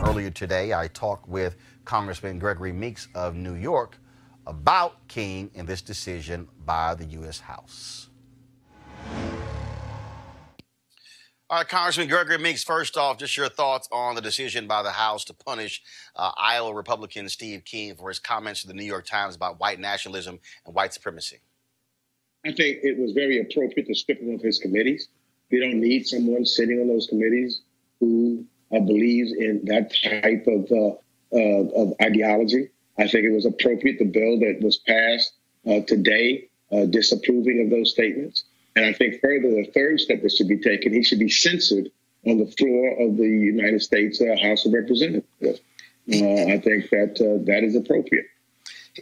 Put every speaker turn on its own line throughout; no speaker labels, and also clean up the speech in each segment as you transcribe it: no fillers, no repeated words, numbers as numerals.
earlier today, I talked with Congressman Gregory Meeks of New York about King and this decision by the U.S. House. All right, Congressman Gregory Meeks, first off, just your thoughts on the decision by the House to punish Iowa Republican Steve King for his comments to the New York Times about white nationalism and white supremacy.
I think it was very appropriate to strip him of his committees. We don't need someone sitting on those committees who believes in that type of ideology. I think it was appropriate, the bill that was passed today, disapproving of those statements. And I think further, the third step that should be taken, he should be censored on the floor of the United States House of Representatives. I think that that is appropriate.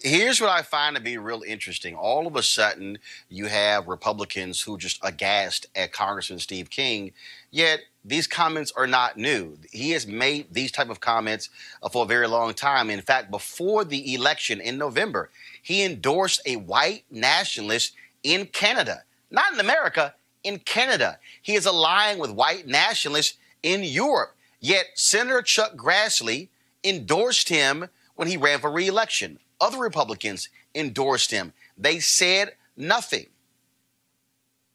Here's what I find to be real interesting. All of a sudden, you have Republicans who are just aghast at Congressman Steve King, yet these comments are not new. He has made these type of comments for a very long time. In fact, before the election in November, he endorsed a white nationalist in Canada. Not in America, in Canada. He is allying with white nationalists in Europe. Yet Senator Chuck Grassley endorsed him when he ran for re-election. Other Republicans endorsed him. They said nothing.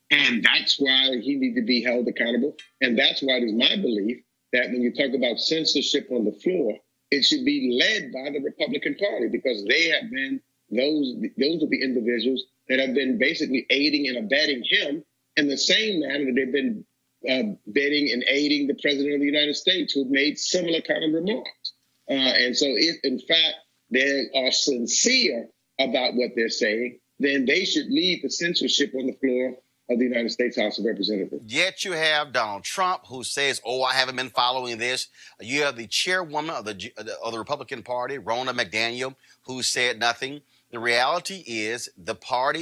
And that's why he needs to be held accountable. And that's why it is my belief that when you talk about censorship on the floor, it should be led by the Republican Party, because they have been those are the individuals that have been basically aiding and abetting him in the same manner that they've been abetting and aiding the President of the United States, who've made similar kind of remarks. And so if, in fact, they are sincere about what they're saying, then they should lead the censorship on the floor of the United States House of Representatives.
Yet you have Donald Trump, who says, oh, I haven't been following this. You have the chairwoman of the Republican Party, Ronna McDaniel, who said nothing. The reality is the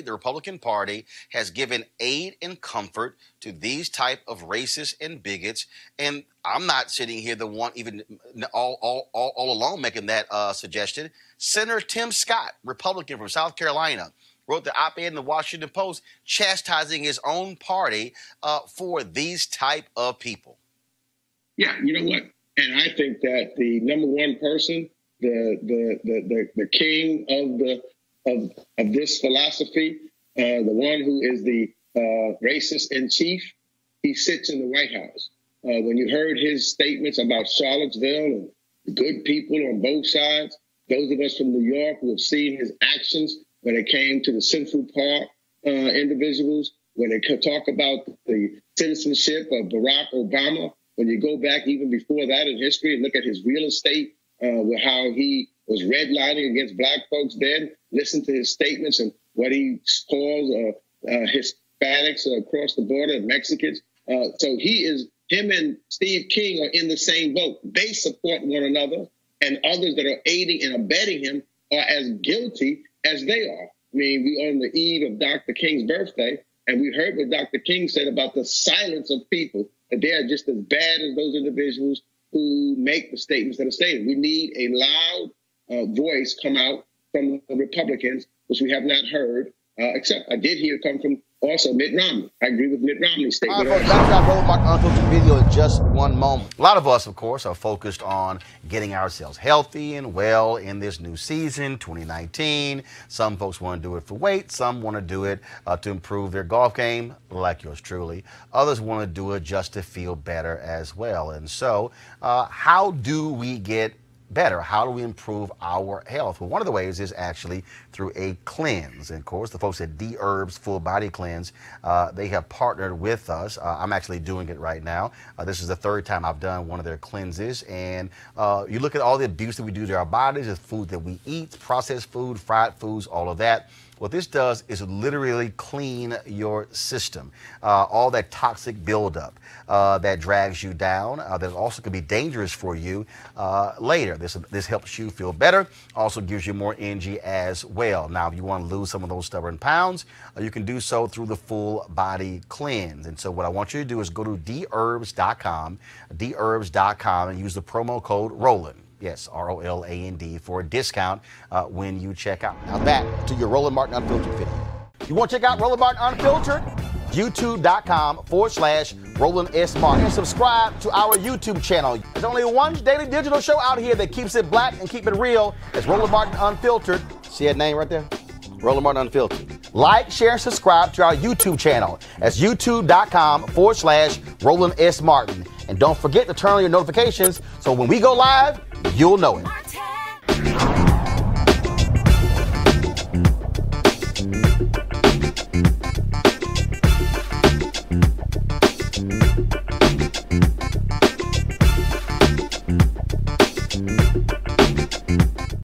Republican Party has given aid and comfort to these type of racists and bigots. And I'm not sitting here the one even all alone making that suggestion. Senator Tim Scott, Republican from South Carolina, wrote the op-ed in the Washington Post chastising his own party for these type of people.
Yeah, you know what? And I think that the number one person, the king of this philosophy, the one who is the racist in chief, he sits in the White House. When you heard his statements about Charlottesville and the good people on both sides, those of us from New York who have seen his actions when it came to the Central Park individuals, when they talk about the citizenship of Barack Obama, when you go back even before that in history and look at his real estate, with how he was redlining against black folks then, listen to his statements and what he calls Hispanics across the border, Mexicans. So him and Steve King are in the same boat. They support one another, and others that are aiding and abetting him are as guilty as they are. I mean, we're on the eve of Dr. King's birthday, and we heard what Dr. King said about the silence of people, that they are just as bad as those individuals who make the statements that are stated. We need a loud voice come out from the Republicans, which we have not heard, except I did hear come from also Mitt Romney. I agree with Mitt Romney's statement.
All right, folks, I've got Roland Martin unfiltered video in just one moment. A lot of us, of course, are focused on getting ourselves healthy and well in this new season, 2019. Some folks want to do it for weight. Some want to do it to improve their golf game, like yours truly. Others want to do it just to feel better as well. And so how do we get better? How do we improve our health? Well, one of the ways is actually through a cleanse. And of course, the folks at D-Herbs Full Body Cleanse, they have partnered with us. I'm actually doing it right now. This is the third time I've done one of their cleanses. And you look at all the abuse that we do to our bodies, the food that we eat, processed food, fried foods, all of that. What this does is literally clean your system. All that toxic buildup that drags you down, that also can be dangerous for you later. This helps you feel better, also gives you more energy as well. Now, if you want to lose some of those stubborn pounds, you can do so through the Full Body Cleanse. And so what I want you to do is go to dherbs.com, dherbs.com, and use the promo code ROLAND. Yes, ROLAND, for a discount when you check out. Now back to your Roland Martin Unfiltered video. You want to check out Roland Martin Unfiltered? youtube.com/Roland S. Martin. And subscribe to our YouTube channel. There's only one daily digital show out here that keeps it black and keep it real. It's Roland Martin Unfiltered. See that name right there? Roland Martin Unfiltered. Like, share, and subscribe to our YouTube channel. That's youtube.com/Roland S. Martin. And don't forget to turn on your notifications so when we go live, you'll know it.